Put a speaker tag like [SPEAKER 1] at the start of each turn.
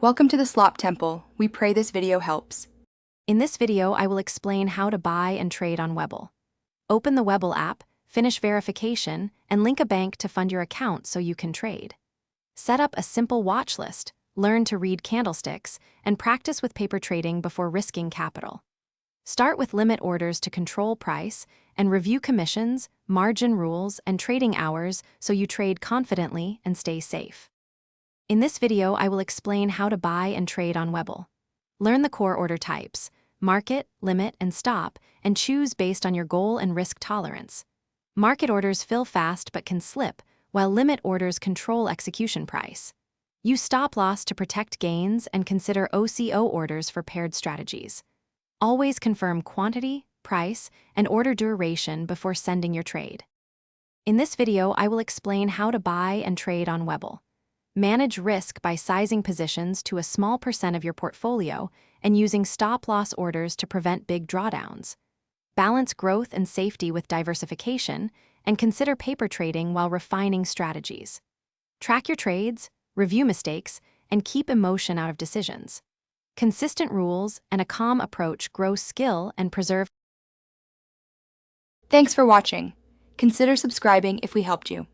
[SPEAKER 1] Welcome to the Slop Temple. We pray this video helps.
[SPEAKER 2] In this video, I will explain how to buy and trade on Webull. Open the Webull app, finish verification, and link a bank to fund your account so you can trade. Set up a simple watch list, learn to read candlesticks, and practice with paper trading before risking capital. Start with limit orders to control price, and review commissions, margin rules, and trading hours so you trade confidently and stay safe. In this video, I will explain how to buy and trade on Webull. Learn the core order types, market, limit, and stop, and choose based on your goal and risk tolerance. Market orders fill fast but can slip, while limit orders control execution price. Use stop loss to protect gains and consider OCO orders for paired strategies. Always confirm quantity, price, and order duration before sending your trade. In this video, I will explain how to buy and trade on Webull. Manage risk by sizing positions to a small percent of your portfolio and using stop-loss orders to prevent big drawdowns. Balance growth and safety with diversification, and consider paper trading while refining strategies. Track your trades, review mistakes, and keep emotion out of decisions. Consistent rules and a calm approach grow skill and preserve.
[SPEAKER 1] Thanks for watching. Consider subscribing if we helped you.